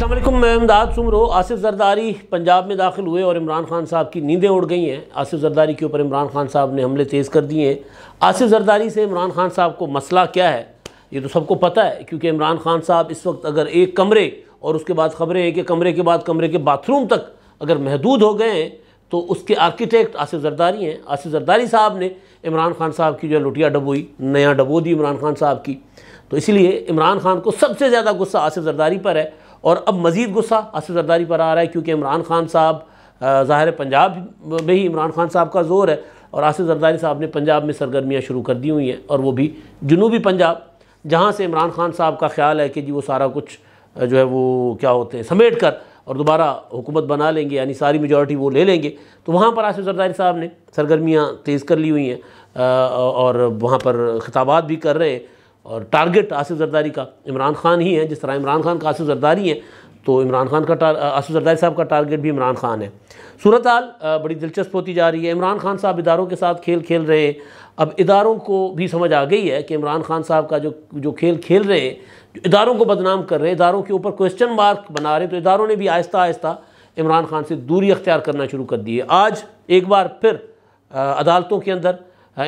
السلام علیکم، میں امداد سمرو۔ آصف زرداری پنجاب میں داخل ہوئے اور عمران خان صاحب کی نیندیں اڑ گئی ہیں۔ آصف زرداری کے اوپر عمران خان صاحب نے حملے تیز کر دیے ہیں۔ آصف زرداری سے عمران خان صاحب کو مسئلہ کیا ہے یہ تو سب کو پتہ ہے، کیونکہ عمران خان صاحب اس وقت اگر ایک کمرے اور اس کے بعد خبریں ہیں کہ کمرے کے بعد کمرے کے باتھ روم تک اگر محدود ہو گئے ہیں تو اس کے آرکیٹیکٹ آصف زرداری ہیں۔ آصف زرداری صاحب نے عمران خان صاحب کی جو لٹیا ڈبوئی نیا ڈبو دی عمران خان صاحب کی، تو اسی لیے عمران خان کو سب سے زیادہ غصہ آصف زرداری پر ہے، اور اب مزید غصہ آصف زرداری پر آ رہا ہے کیونکہ عمران خان صاحب ظاہر پنجاب میں ہی عمران خان صاحب کا زور ہے، اور آصف زرداری صاحب نے پنجاب میں سرگرمیاں شروع کر دی ہوئی ہیں، اور وہ بھی جنوبی پنجاب، جہاں سے عمران خان صاحب کا خیال ہے کہ جی وہ سارا کچھ جو ہے وہ کیا ہوتے ہیں سمیٹ کر اور دوبارہ حکومت بنا لیں گے، یعنی ساری میجورٹی وہ لے لیں گے۔ تو وہاں پر آصف زرداری صاحب نے سرگرمیاں تیز کر لی ہوئی ہیں اور وہاں پر خطابات بھی کر رہے ہیں، اور ٹارگٹ آصف زرداری کا عمران خان ہی ہے۔ جس طرح عمران خان کا آصف زرداری ہے تو عمران خان کا آصف زرداری صاحب کا ٹارگٹ بھی عمران خان ہے۔ صورتحال بڑی دلچسپ ہوتی جا رہی ہے۔ عمران خان صاحب اداروں کے ساتھ کھیل کھیل رہے ہیں۔ اب اداروں کو بھی سمجھ آ گئی ہے کہ عمران خان صاحب کا جو کھیل کھیل رہے ہیں، جو اداروں کو بدنام کر رہے ہیں، اداروں کے اوپر کوسچن مارک بنا رہے ہیں، تو اداروں نے بھی آہستہ آہستہ عمران خان سے دوری اختیار کرنا شروع کر دی ہے۔ آج ایک بار پھر عدالتوں کے اندر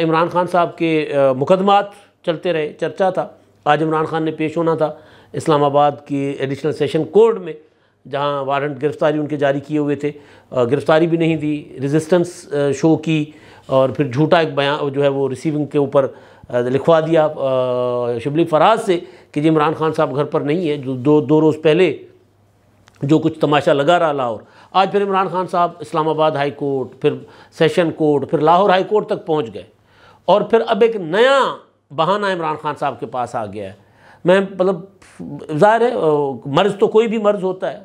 عمران خان صاحب کے مقدمات چلتے رہے، چرچا تھا۔ آج عمران خان نے پیش ہونا تھا اسلام آباد کی ایڈیشنل سیشن کورٹ میں، جہاں وارنٹ گرفتاری ان کے جاری کیے ہوئے تھے، گرفتاری بھی نہیں دی، ریزسٹنس شو کی، اور پھر جھوٹا ایک بیان جو ہے وہ ریسیونگ کے اوپر لکھوا دیا شبلی فراز سے کہ جی عمران خان صاحب گھر پر نہیں ہے، جو دو روز پہلے جو کچھ تماشا لگا رہا لاہور۔ آج پھر عمران خان صاحب اسلام آباد ہائی کورٹ، پھر سیشن کورٹ، پھر لاہور ہائی کورٹ تک پہنچ گئے، اور پھر اب ایک نیا بہانہ عمران خان صاحب کے پاس آ گیا ہے۔ میں ظاہر ہے مرض تو کوئی بھی مرض ہوتا ہے،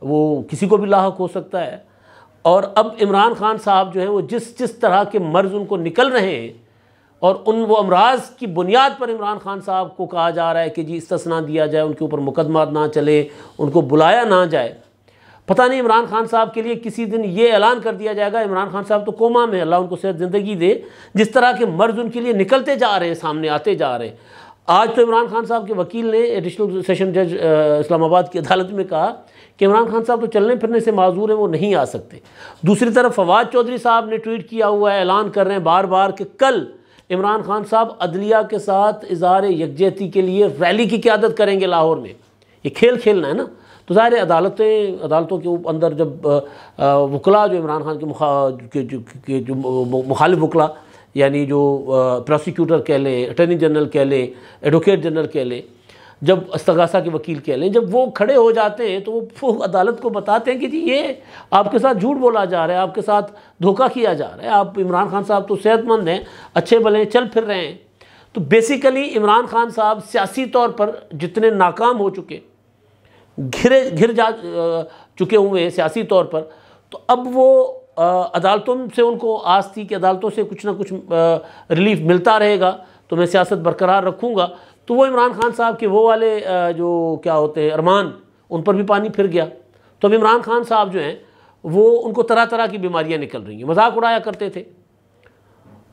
وہ کسی کو بھی لاحق ہو سکتا ہے، اور اب عمران خان صاحب جو ہیں وہ جس طرح کے مرض ان کو نکل رہے ہیں، اور وہ امراض کی بنیاد پر عمران خان صاحب کو کہا جا رہا ہے کہ جی استثناء دیا جائے، ان کے اوپر مقدمات نہ چلے، ان کو بلایا نہ جائے۔ پتہ نہیں عمران خان صاحب کے لیے کسی دن یہ اعلان کر دیا جائے گا عمران خان صاحب تو کوما میں، اللہ ان کو صحت زندگی دے، جس طرح کے مرض ان کے لیے نکلتے جا رہے ہیں، سامنے آتے جا رہے ہیں۔ آج تو عمران خان صاحب کے وکیل نے ایڈیشنل سیشن جج اسلام آباد کی عدالت میں کہا کہ عمران خان صاحب تو چلنے پھرنے سے معذور ہیں، وہ نہیں آ سکتے۔ دوسری طرف فواد چودھری صاحب نے ٹویٹ کیا ہوا ہے، اعلان کر رہے ہیں بار بار کہ کل عمران خان صاحب عدلیہ کے ساتھ اظہار یکجہتی کے لیے ریلی کی قیادت کریں گے لاہور میں۔ یہ کھیل کھیلنا ہے نا، تو ظاہر ہے عدالتوں کے اندر جب وکلاء جو عمران خان کے جو مخالف وکلاء، یعنی جو پروسیکیوٹر کہہ لیں، اٹارنی جنرل کہہ لیں، ایڈوکیٹ جنرل کہہ لیں، جب استغاثہ کے وکیل کہہ لیں، جب وہ کھڑے ہو جاتے ہیں تو وہ عدالت کو بتاتے ہیں کہ جی یہ آپ کے ساتھ جھوٹ بولا جا رہا ہے، آپ کے ساتھ دھوکہ کیا جا رہا ہے، آپ عمران خان صاحب تو صحت مند ہیں، اچھے بھلے چل پھر رہے ہیں۔ تو بیسیکلی عمران خان صاحب سیاسی طور پر جتنے ناکام ہو چکے، گھر جا چکے ہوئے ہیں سیاسی طور پر، تو اب وہ عدالتوں سے ان کو آس تھی کہ عدالتوں سے کچھ نہ کچھ ریلیف ملتا رہے گا تو میں سیاست برقرار رکھوں گا، تو وہ عمران خان صاحب کے وہ والے جو کیا ہوتے ہیں ارمان، ان پر بھی پانی پھر گیا۔ تو اب عمران خان صاحب جو ہیں وہ ان کو طرح طرح کی بیماریاں نکل رہی ہیں، مذاق اڑایا کرتے تھے۔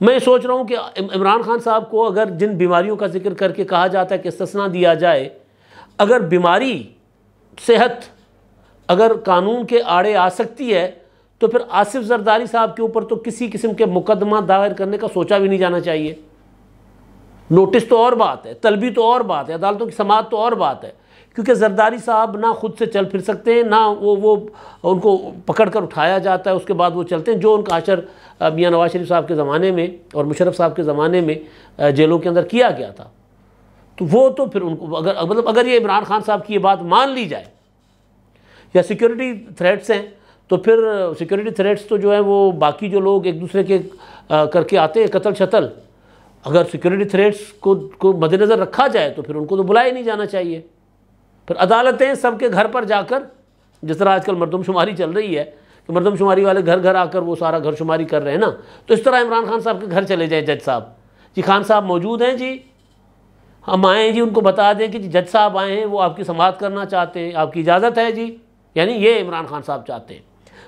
میں سوچ رہا ہوں کہ عمران خان صاحب کو اگر جن بیماریوں کا ذکر کر کے کہا جاتا ہے کہ استثناء دیا جائے، اگر بیماری صحت اگر قانون کے آڑے آ سکتی ہے تو پھر آصف زرداری صاحب کے اوپر تو کسی قسم کے مقدمہ دائر کرنے کا سوچا بھی نہیں جانا چاہیے۔ نوٹس تو اور بات ہے، طلبی تو اور بات ہے، عدالتوں کی سماعت تو اور بات ہے، کیونکہ زرداری صاحب نہ خود سے چل پھر سکتے ہیں، نہ وہ ان کو پکڑ کر اٹھایا جاتا ہے اس کے بعد وہ چلتے ہیں، جو ان کا حشر میاں نواز شریف صاحب کے زمانے میں اور مشرف صاحب کے زمانے میں جیلوں کے اندر کیا گیا تھا۔ تو وہ تو پھر ان کو اگر یہ عمران خان صاحب کی یہ بات مان لی جائے، یا سیکیورٹی تھریٹس ہیں، تو پھر سیکیورٹی تھریٹس تو جو ہیں وہ باقی جو لوگ ایک دوسرے کے کر کے آتے ہیں قتل شتل، اگر سیکیورٹی تھریٹس کو مد نظر رکھا جائے تو پھر ان کو تو بلایا نہیں جانا چاہیے۔ پھر عدالتیں سب کے گھر پر جا کر، جس طرح آج کل مردم شماری چل رہی ہے کہ مردم شماری والے گھر گھر آ کر وہ سارا گھر شماری کر رہے ہیں نا، تو اس طرح عمران خان صاحب کے گھر چلے جائیں جج صاحب، جی خان صاحب موجود ہیں، جی ہم آئیں، جی ان کو بتا دیں کہ جی جج صاحب آئے ہیں، وہ آپ کی سماعت کرنا چاہتے ہیں، آپ کی اجازت ہے جی، یعنی یہ عمران خان صاحب چاہتے ہیں۔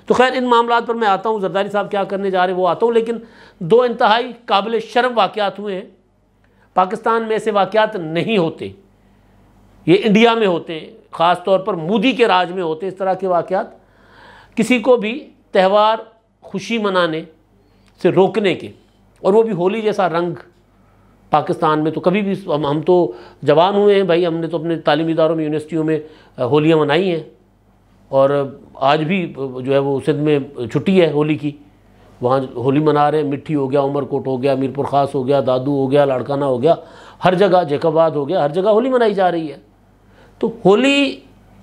تو خیر ان معاملات پر میں آتا ہوں، زرداری صاحب کیا کرنے جا رہے ہیں وہ آتا ہوں، لیکن دو انتہائی قابل شرم واقعات ہوئے ہیں۔ پاکستان میں ایسے واقعات نہیں ہوتے، یہ انڈیا میں ہوتے ہیں، خاص طور پر مودی کے راج میں ہوتے ہیں اس طرح کے واقعات، کسی کو بھی تہوار خوشی منانے سے روکنے کے، اور وہ بھی ہولی جیسا رنگ پاکستان میں تو کبھی بھی، ہم تو جوان ہوئے ہیں بھائی، ہم نے تو اپنے تعلیمی اداروں میں یونیورسٹیوں میں ہولیاں منائی ہیں، اور آج بھی جو ہے وہ سندھ میں چھٹی ہے ہولی کی، وہاں ہولی منا رہے ہیں، مٹھی ہو گیا، عمر کوٹ ہو گیا، میر پور خاص ہو گیا، دادو ہو گیا، لاڑکانہ ہو گیا، ہر جگہ جیکب آباد ہو گیا، ہر جگہ ہولی منائی جا رہی ہے۔ تو ہولی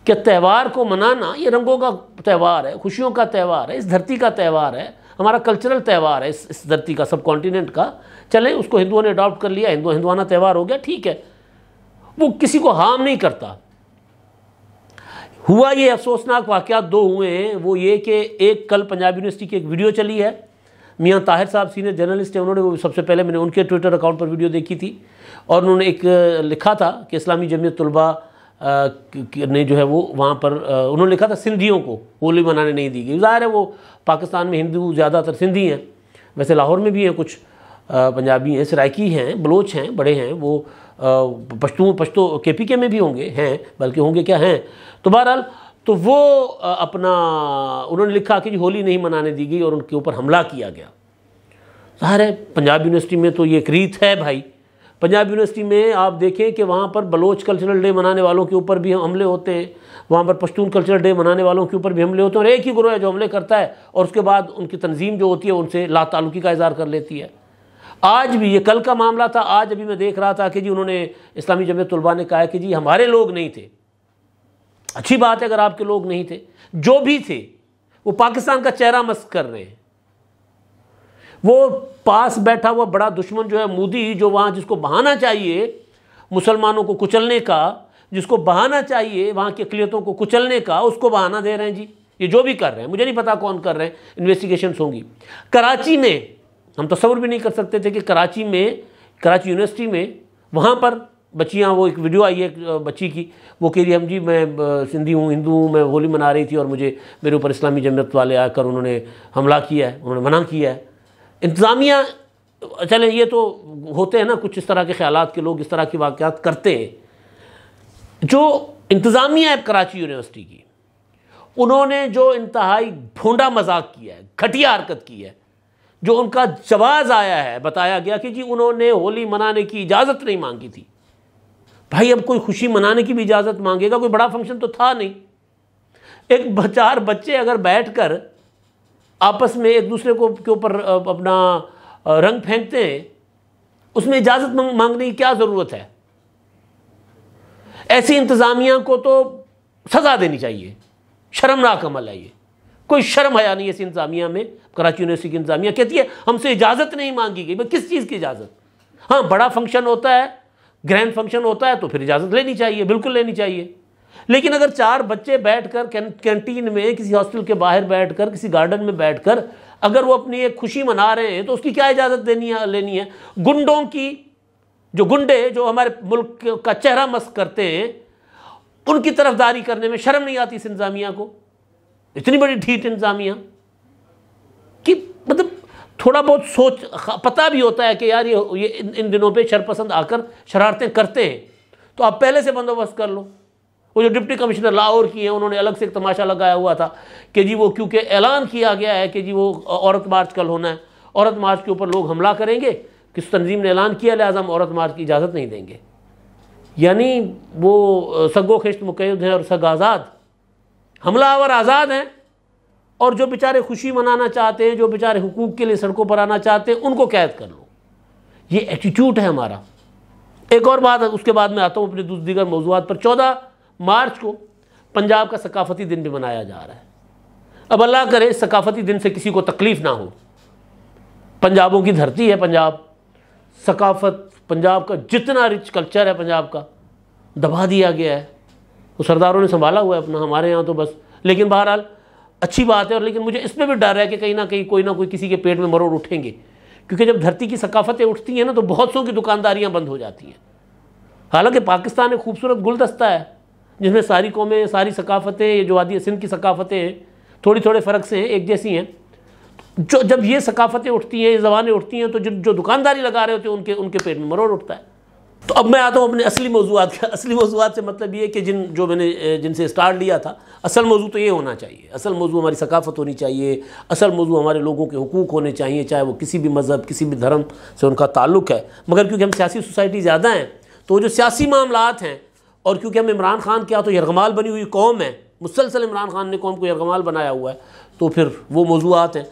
کے تہوار کو منانا یہ رنگوں کا تہوار ہے، خوشیوں کا تہوار ہے، اس دھرتی کا تہوار ہے، ہمارا کلچرل تہوار ہے اس دھرتی کا، سب کانٹیننٹ کا۔ چلیں اس کو ہندوؤں نے اڈاپٹ کر لیا، ہندوانہ تہوار ہو گیا، ٹھیک ہے، وہ کسی کو ہارم نہیں کرتا۔ ہوا یہ افسوسناک واقعات دو ہوئے ہیں، وہ یہ کہ ایک کل پنجاب یونیورسٹی کی ایک ویڈیو چلی ہے، میاں طاہر صاحب سینئر جرنلسٹ ہیں، انہوں نے وہ سب سے پہلے میں نے ان کے ٹویٹر اکاؤنٹ پر ویڈیو دیکھی تھی، اور انہوں نے ایک لکھا تھا کہ اسلامی جمعیت طلباء نے جو ہے وہ وہاں پر انہوں نے لکھا تھا سندھیوں کو ہولی منانے نہیں دی گئی۔ ظاہر ہے وہ پاکستان میں ہندو زیادہ تر سندھی ہیں، ویسے لاہور میں بھی ہیں کچھ پنجابی ہیں، سرائکی ہیں، بلوچ ہیں، بڑے ہیں، وہ پشتو کے پی کے میں بھی ہوں گے، ہیں بلکہ ہوں گے کیا ہیں۔ تو بہرحال تو وہ اپنا انہوں نے لکھا کہ ہولی نہیں منانے دی گئی اور ان کے اوپر حملہ کیا گیا۔ ظاہر ہے پنجاب یونیورسٹی میں تو یہ ایک ریت ہے بھائی، پنجاب یونیورسٹی میں آپ دیکھیں کہ وہاں پر بلوچ کلچرل ڈے منانے والوں کے اوپر بھی حملے ہوتے ہیں، وہاں پر پشتون کلچرل ڈے منانے والوں کے اوپر بھی حملے ہوتے ہیں، اور ایک ہی گروہ ہے جو حملے کرتا ہے اور اس کے بعد ان کی تنظیم جو ہوتی ہے ان سے لا تعلقی کا اظہار کر لیتی ہے۔ آج بھی یہ کل کا معاملہ تھا، آج ابھی میں دیکھ رہا تھا کہ جی انہوں نے اسلامی جمعیت طلباء نے کہا ہے کہ جی ہمارے لوگ نہیں تھے۔ اچھی بات ہے اگر آپ کے لوگ نہیں تھے، جو بھی تھے وہ پاکستان کا چہرہ مسخ کر رہے ہیں۔ وہ پاس بیٹھا ہوا بڑا دشمن جو ہے مودی، جو وہاں جس کو بہانا چاہیے مسلمانوں کو کچلنے کا، جس کو بہانا چاہیے وہاں کی اقلیتوں کو کچلنے کا، اس کو بہانہ دے رہے ہیں جی۔ یہ جو بھی کر رہے ہیں، مجھے نہیں پتا کون کر رہے ہیں، انویسٹیگیشنز ہوں گی۔ کراچی میں ہم تصور بھی نہیں کر سکتے تھے کہ کراچی یونیورسٹی میں وہاں پر بچیاں، وہ ایک ویڈیو آئی ہے ایک بچی کی، وہ کہہ رہی ہے ہم جی میں سندھی ہوں، ہندو ہوں، میں ہولی منا رہی تھی اور میرے اوپر اسلامی جمعیت والے آ کر انہوں نے حملہ کیا ہے، انہوں نے منع کیا ہے۔ انتظامیہ، چلیں یہ تو ہوتے ہیں نا کچھ اس طرح کے خیالات کے لوگ اس طرح کے واقعات کرتے ہیں۔ جو انتظامیہ ہے کراچی یونیورسٹی کی، انہوں نے جو انتہائی بھونڈا مذاق کیا ہے، گھٹیا حرکت کی ہے، جو ان کا جواز آیا ہے، بتایا گیا کہ جی انہوں نے ہولی منانے کی اجازت نہیں مانگی تھی۔ بھائی اب کوئی خوشی منانے کی بھی اجازت مانگے گا؟ کوئی بڑا فنکشن تو تھا نہیں۔ ایک چار بچے اگر بیٹھ کر آپس میں ایک دوسرے کے اوپر اپنا رنگ پھینکتے ہیں، اس میں اجازت مانگنے کی کیا ضرورت ہے؟ ایسی انتظامیہ کو تو سزا دینی چاہیے، شرمناک عمل ہے یہ، کوئی شرم حیا نہیں ایسی انتظامیہ میں۔ کراچی یونیورسٹی کی انتظامیہ کہتی ہے ہم سے اجازت نہیں مانگی گئی۔ کس چیز کی اجازت؟ ہاں بڑا فنکشن ہوتا ہے، گرینڈ فنکشن ہوتا ہے تو پھر اجازت لینی چاہیے، بالکل لینی چاہیے۔ لیکن اگر چار بچے بیٹھ کر کینٹین میں، کسی ہاسٹل کے باہر بیٹھ کر، کسی گارڈن میں بیٹھ کر اگر وہ اپنی ایک خوشی منا رہے ہیں تو اس کی کیا اجازت لینی ہے؟ گنڈوں کی، جو گنڈے جو ہمارے ملک کا چہرہ مسخ کرتے ہیں، ان کی طرفداری کرنے میں شرم نہیں آتی اس انتظامیہ کو؟ اتنی بڑی ڈھیٹ انتظامیہ کہ مطلب تھوڑا بہت سوچ، پتہ بھی ہوتا ہے کہ یار یہ ان دنوں پہ شرپسند آ کر شرارتیں کرتے ہیں، تو آپ پہلے سے بندوبست کر لو۔ وہ جو ڈپٹی کمشنر لاہور کی ہیں، انہوں نے الگ سے ایک تماشا لگایا ہوا تھا کہ جی وہ کیونکہ اعلان کیا گیا ہے کہ جی وہ عورت مارچ کل ہونا ہے، عورت مارچ کے اوپر لوگ حملہ کریں گے، کس تنظیم نے اعلان کیا، لہٰذا ہم عورت مارچ کی اجازت نہیں دیں گے۔ یعنی وہ سگو خشت مقید ہیں اور سگ آزاد، حملہ آور آزاد ہیں، اور جو بیچارے خوشی منانا چاہتے ہیں، جو بیچارے حقوق کے لیے سڑکوں پر آنا چاہتے ہیں، ان کو قید کر لو۔ یہ ایٹیٹیوڈ ہے ہمارا۔ ایک اور بات، اس کے بعد میں آتا ہوں اپنے دیگر موضوعات پر۔ 14 مارچ کو پنجاب کا ثقافتی دن بھی منایا جا رہا ہے۔ اب اللہ کرے اس ثقافتی دن سے کسی کو تکلیف نہ ہو۔ پنجابوں کی دھرتی ہے پنجاب، ثقافت پنجاب کا جتنا رچ کلچر ہے پنجاب کا دبا دیا گیا ہے۔ وہ سرداروں نے سنبھالا ہوا ہے اپنا، ہمارے یہاں تو بس۔ لیکن بہرحال اچھی بات ہے، اور لیکن مجھے اس میں بھی ڈر ہے کہ کہیں نہ کہیں کوئی نہ کوئی کسی کے پیٹ میں مروڑ اٹھیں گے، کیونکہ جب دھرتی کی ثقافتیں اٹھتی ہیں نا تو بہت سو کی دکانداریاں بند ہو جاتی ہیں۔ حالانکہ پاکستان ایک خوبصورت گلدستہ ہے جس میں ساری قومیں، ساری ثقافتیں، یہ جو وادی سندھ کی ثقافتیں ہیں تھوڑے فرق سے ہیں، ایک جیسی ہیں۔ جب یہ ثقافتیں اٹھتی ہیں، یہ زبانیں اٹھتی ہیں، تو جو دکانداری لگا رہے ہوتے ہیں ان کے پیٹ میں مروڑ اٹھتا ہے۔ تو اب میں آتا ہوں اپنے اصلی موضوعات کا. اصلی موضوعات سے مطلب یہ ہے کہ میں نے جن سے اسٹارٹ لیا تھا، اصل موضوع تو یہ ہونا چاہیے. اصل موضوع ہماری ثقافت ہونی چاہیے، اصل موضوع ہمارے لوگوں کے حقوق ہونے چاہیے، چاہے وہ کسی بھی مذہب، کسی بھی دھرم سے ان کا تعلق ہے. مگر کیونکہ ہم سیاسی سوسائٹی زیادہ ہیں تو جو سیاسی معاملات ہیں، اور کیونکہ ہم عمران خان کیا تو یرغمال بنی ہوئی قوم ہے، مسلسل عمران خان نے قوم کو یرغمال بنایا ہوا ہے، تو پھر وہ موضوعات ہیں.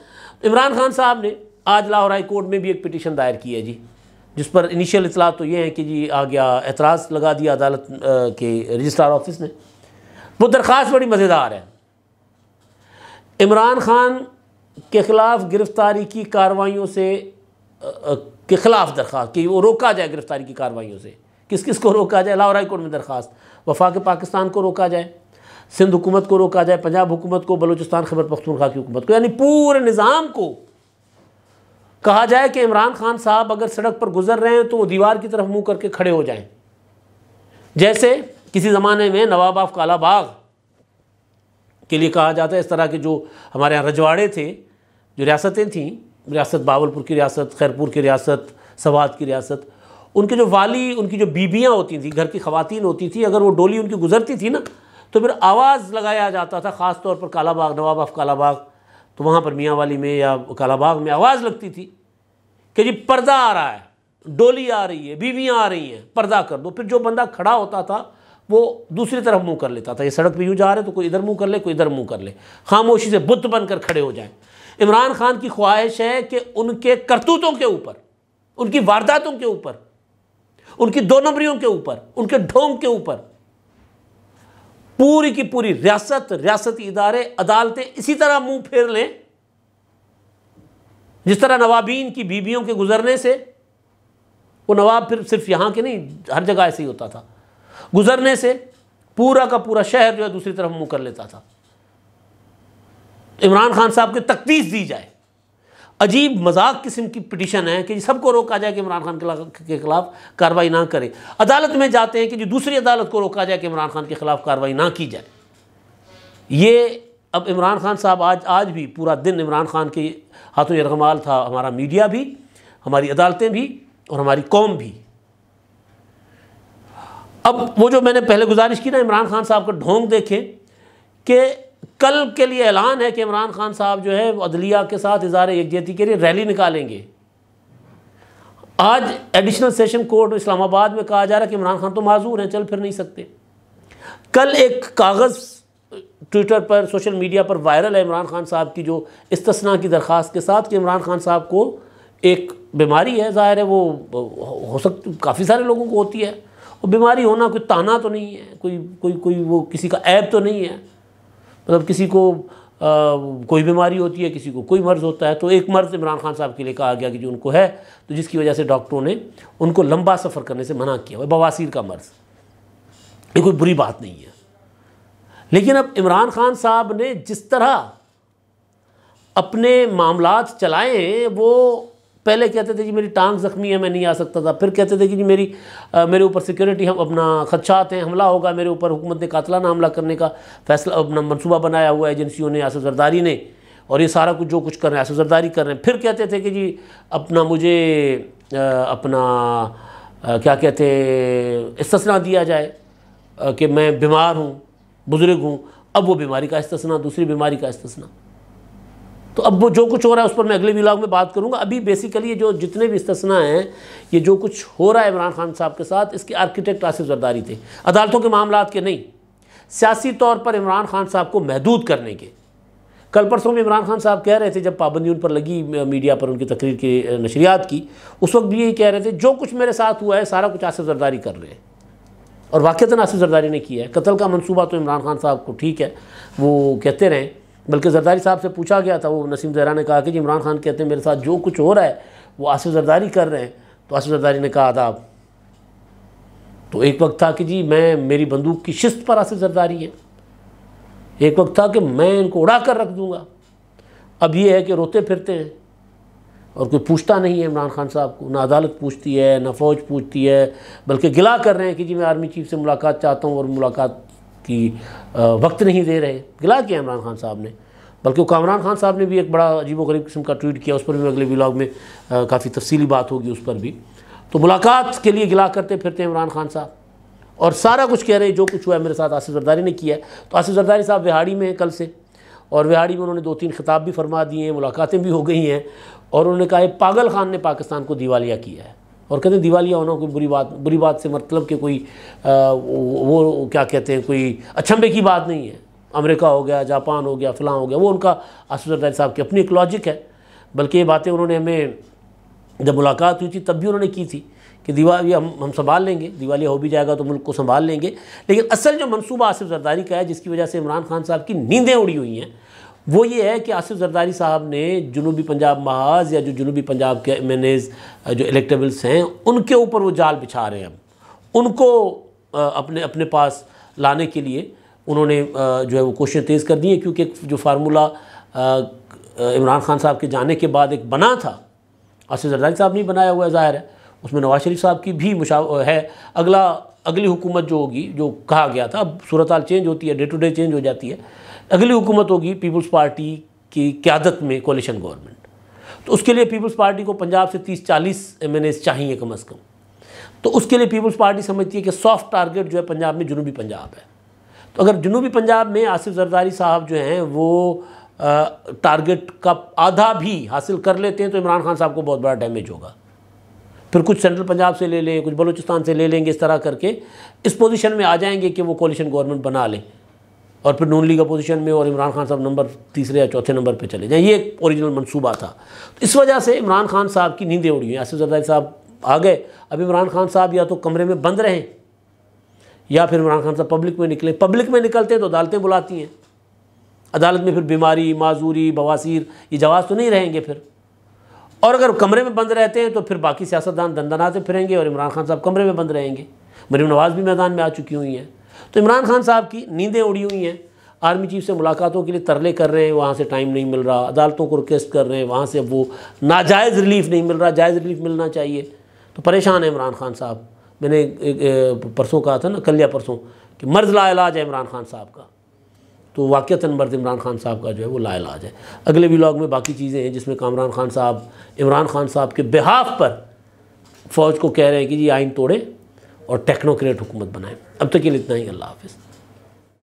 عمران خان صاحب نے آج لاہور ہائی کورٹ میں بھی ایک پٹیشن دائر کی ہے جی، جس پر انیشیل اطلاعات تو یہ ہیں کہ جی آ گیا، اعتراض لگا دیا عدالت کے رجسٹرار آفس نے. وہ درخواست بڑی مزیدار ہے. عمران خان کے خلاف گرفتاری کی کارروائیوں کے خلاف درخواست کہ وہ روکا جائے گرفتاری کی کارروائیوں سے. کس کس کو روکا جائے؟ لاہور ہائی کورٹ میں درخواست. وفاق پاکستان کو روکا جائے، سندھ حکومت کو روکا جائے، پنجاب حکومت کو، بلوچستان خیبر پختونخوا کی حکومت کو، یعنی پورے نظام کو کہا جائے کہ عمران خان صاحب اگر سڑک پر گزر رہے ہیں تو وہ دیوار کی طرف منہ کر کے کھڑے ہو جائیں. جیسے کسی زمانے میں نواب آف کالا باغ کے لیے کہا جاتا ہے، اس طرح کے جو ہمارے یہاں رجواڑے تھے، جو ریاستیں تھیں، ریاست باولپور کی ریاست، خیرپور کی ریاست، سوات کی ریاست، ان کے جو والی، ان کی جو بیبیاں ہوتی تھیں، گھر کی خواتین ہوتی تھیں، اگر وہ ڈولی ان کی گزرتی تھی نا تو پھر آواز لگایا جاتا تھا. خاص طور پر کالا باغ، نواب آف کالا باغ، تو وہاں پر میاں والی میں یا کالا باغ میں آواز لگتی تھی کہ جی پردہ آ رہا ہے، ڈولی آ رہی ہے، بیویاں آ رہی ہیں، پردہ کر دو. پھر جو بندہ کھڑا ہوتا تھا وہ دوسری طرف منہ کر لیتا تھا. یہ سڑک پہ یوں جا رہے تو کوئی ادھر منہ کر لے، کوئی ادھر منہ کر لے، خاموشی سے بت بن کر کھڑے ہو جائیں. عمران خان کی خواہش ہے کہ ان کے کرتوتوں کے اوپر، ان کی وارداتوں کے اوپر، ان کی دو نمبریوں کے اوپر، ان کے ڈھونگ کے اوپر پوری کی پوری ریاست، ریاستی ادارے، عدالتیں اسی طرح منہ پھیر لیں جس طرح نوابین کی بیویوں کے گزرنے سے، وہ نواب پھر صرف یہاں کے نہیں، ہر جگہ ایسے ہی ہوتا تھا، گزرنے سے پورا کا پورا شہر جو ہے دوسری طرف منہ کر لیتا تھا. عمران خان صاحب کی تقدیس دی جائے. عجیب مذاق قسم کی پٹیشن ہے کہ سب کو روکا جائے کہ عمران خان کے خلاف کارروائی نہ کرے. عدالت میں جاتے ہیں کہ جی دوسری عدالت کو روکا جائے کہ عمران خان کے خلاف کارروائی نہ کی جائے. یہ اب عمران خان صاحب آج بھی پورا دن عمران خان کے ہاتھوں یرغمال تھا ہمارا میڈیا بھی، ہماری عدالتیں بھی، اور ہماری قوم بھی. اب وہ جو میں نے پہلے گزارش کی نا، عمران خان صاحب کا ڈھونگ دیکھیں کہ کل کے لیے اعلان ہے کہ عمران خان صاحب جو ہے وہ عدلیہ کے ساتھ اظہار یکجہتی کے لیے ریلی نکالیں گے. آج ایڈیشنل سیشن کورٹ اسلام آباد میں کہا جا رہا ہے کہ عمران خان تو معذور ہیں، چل پھر نہیں سکتے. کل ایک کاغذ ٹویٹر پر، سوشل میڈیا پر وائرل ہے عمران خان صاحب کی جو استثناء کی درخواست کے ساتھ کہ عمران خان صاحب کو ایک بیماری ہے، ظاہر ہے وہ ہو سکتی کوئی سارے لوگوں کو ہوتی ہے، وہ بیماری ہونا کوئی تانا تو نہیں ہے، کوئی وہ کسی کا عیب تو نہیں ہے. مطلب کسی کو کوئی بیماری ہوتی ہے، کسی کو کوئی مرض ہوتا ہے. تو ایک مرض عمران خان صاحب کے لیے کہا گیا کہ جو ان کو ہے، تو جس کی وجہ سے ڈاکٹروں نے ان کو لمبا سفر کرنے سے منع کیا، وہ بواسیر کا مرض. یہ کوئی بری بات نہیں ہے. لیکن اب عمران خان صاحب نے جس طرح اپنے معاملات چلائے ہیں، وہ پہلے کہتے تھے جی میری ٹانگ زخمی ہے، میں نہیں آ سکتا تھا، پھر کہتے تھے کہ جی میرے اوپر سیکورٹی اپنا خدشات ہیں، حملہ ہوگا میرے اوپر، حکومت نے قاتلانہ حملہ کرنے کا فیصلہ اپنا منصوبہ بنایا ہوا ہے ایجنسیوں نے، آصف زرداری نے، اور یہ سارا کچھ جو کچھ کر رہے ہیں آصف زرداری کر رہے ہیں. پھر کہتے تھے کہ جی اپنا مجھے کیا کہتے استثناء دیا جائے کہ میں بیمار ہوں، بزرگ ہوں. اب وہ بیماری کا استثناء، دوسری بیماری کا استثناء. تو اب وہ جو کچھ ہو رہا ہے اس پر میں اگلے ولاگ میں بات کروں گا. ابھی بیسیکلی یہ جو جتنے بھی استثناء ہیں، یہ جو کچھ ہو رہا ہے عمران خان صاحب کے ساتھ، اس کے آرکیٹیکٹ آصف زرداری تھے، عدالتوں کے معاملات کے نہیں، سیاسی طور پر عمران خان صاحب کو محدود کرنے کے. کل پرسوں میں عمران خان صاحب کہہ رہے تھے جب پابندی ان پر لگی میڈیا پر ان کی تقریر کی نشریات کی، اس وقت بھی یہی کہہ رہے تھے جو کچھ میرے ساتھ ہوا ہے سارا کچھ آصف زرداری کر رہے ہیں. اور واقعتاً آصف زرداری نے کیا ہے. قتل کا منصوبہ تو عمران خان صاحب کو ٹھیک ہے وہ کہتے رہیں، بلکہ زرداری صاحب سے پوچھا گیا تھا، وہ نسیم زہرا نے کہا کہ جی عمران خان کہتے ہیں میرے ساتھ جو کچھ ہو رہا ہے وہ آصف زرداری کر رہے ہیں. تو آصف زرداری نے کہا آداب. تو ایک وقت تھا کہ جی میری بندوق کی شست پر آصف زرداری ہیں، ایک وقت تھا کہ میں ان کو اڑا کر رکھ دوں گا. اب یہ ہے کہ روتے پھرتے ہیں اور کوئی پوچھتا نہیں ہے عمران خان صاحب کو، نہ عدالت پوچھتی ہے، نہ فوج پوچھتی ہے، بلکہ گلا کر رہے ہیں کہ جی میں آرمی چیف سے ملاقات چاہتا ہوں اور ملاقات کی وقت نہیں دے رہے. گلا کیا عمران خان صاحب نے. بلکہ کامران خان صاحب نے بھی ایک بڑا عجیب و غریب قسم کا ٹویٹ کیا، اس پر بھی اگلے ولاگ میں کافی تفصیلی بات ہوگی اس پر بھی. تو ملاقات کے لیے گلا کرتے پھرتے ہیں عمران خان صاحب، اور سارا کچھ کہہ رہے ہیں جو کچھ ہوا ہے میرے ساتھ آصف زرداری نے کیا ہے۔ تو آصف زرداری صاحب وہاڑی میں ہیں کل سے، اور وہاڑی میں انہوں نے 2-3 خطاب بھی فرما دیے ہیں، ملاقاتیں بھی ہو گئی ہیں، اور انہوں نے کہا ہے پاگل خان نے پاکستان کو دیوالیہ کیا ہے، اور کہتے ہیں دیوالیہ ہونا کوئی بری بات سے مطلب کہ کوئی وہ کیا کہتے ہیں کوئی اچھمبے کی بات نہیں ہے، امریکہ ہو گیا، جاپان ہو گیا، فلاں ہو گیا، وہ ان کا آصف زرداری صاحب کی اپنی ایک لاجک ہے۔ بلکہ یہ باتیں انہوں نے ہمیں جب ملاقات ہوئی تھی تب بھی انہوں نے کی تھی کہ دیوالیہ ہم سنبھال لیں گے، دیوالیہ ہو بھی جائے گا تو ملک کو سنبھال لیں گے۔ لیکن اصل جو منصوبہ آصف زرداری کا ہے جس کی وجہ سے عمران خان صاحب کی نیندیں اڑی ہوئی ہیں، وہ یہ ہے کہ آصف زرداری صاحب نے جنوبی پنجاب محاذ یا جو جنوبی پنجاب کے MNAs جو الیکٹیبلس ہیں ان کے اوپر وہ جال بچھا رہے ہیں، ان کو اپنے پاس لانے کے لیے انہوں نے جو ہے وہ کوششیں تیز کر دی ہیں، کیونکہ جو فارمولہ عمران خان صاحب کے جانے کے بعد ایک بنا تھا، آصف زرداری صاحب نہیں بنایا ہوا ہے، ظاہر ہے اس میں نواز شریف صاحب کی بھی ہے، اگلی حکومت جو ہوگی، جو کہا گیا تھا، اب صورتحال چینج ہوتی ہے، ڈے ٹو ڈے چینج ہو جاتی ہے، اگلی حکومت ہوگی پیپلز پارٹی کی قیادت میں کولیشن گورنمنٹ، تو اس کے لیے پیپلز پارٹی کو پنجاب سے 30-40 MNAs چاہیے کم از کم، تو اس کے لیے پیپلز پارٹی سمجھتی ہے کہ سافٹ ٹارگٹ جو ہے پنجاب میں جنوبی پنجاب ہے، تو اگر جنوبی پنجاب میں آصف زرداری صاحب جو ہیں وہ ٹارگٹ کا آدھا بھی حاصل کر لیتے ہیں تو عمران خان صاحب کو بہت بڑا ڈیمیج ہوگا، پھر کچھ سینٹرل پنجاب سے لے لیں، کچھ بلوچستان سے لے لیں گے، اس طرح کر کے اس پوزیشن میں آ جائیں گے کہ وہ کولیشن گورنمنٹ بنا لیں، اور پھر نون لیگ اپوزیشن میں اور عمران خان صاحب نمبر 3 یا 4 نمبر پہ چلے جائیں۔ یہ ایک اوریجنل منصوبہ تھا، تو اس وجہ سے عمران خان صاحب کی نیندیں اڑی ہیں۔ آصف زرداری صاحب آ گئے، اب عمران خان صاحب یا تو کمرے میں بند رہیں یا پھر عمران خان صاحب پبلک میں نکلیں۔ پبلک میں نکلتے ہیں تو عدالتیں بلاتی ہیں، عدالت میں پھر بیماری، معذوری، بواسیر، یہ جواز تو نہیں رہیں گے پھر، اور اگر کمرے میں بند رہتے ہیں تو پھر باقی سیاستدان دندناتے پھریں گے اور عمران خان صاحب کمرے میں بند رہیں گے۔ مریم نواز بھی میدان میں آ چکی ہوئی ہیں، تو عمران خان صاحب کی نیندیں اڑی ہوئی ہیں، آرمی چیف سے ملاقاتوں کے لیے ترلے کر رہے ہیں، وہاں سے ٹائم نہیں مل رہا، عدالتوں کو ریکویسٹ کر رہے ہیں، وہاں سے وہ ناجائز ریلیف نہیں مل رہا، جائز ریلیف ملنا چاہیے، تو پریشان ہے عمران خان صاحب۔ میں نے پرسوں کہا تھا نا، کل یا پرسوں، کہ مرض لا علاج ہے عمران خان صاحب کا، تو واقعتاً مرض عمران خان صاحب کا جو ہے وہ لا علاج ہے۔ اگلے ولاگ میں باقی چیزیں ہیں جس میں کامران خان صاحب عمران خان صاحب کے بہاف پر فوج کو کہہ رہے ہیں کہ جی آئین توڑیں اور ٹیکنوکریٹ حکومت بنائیں۔ اب تک کے لیے اتنا ہی، اللہ حافظ۔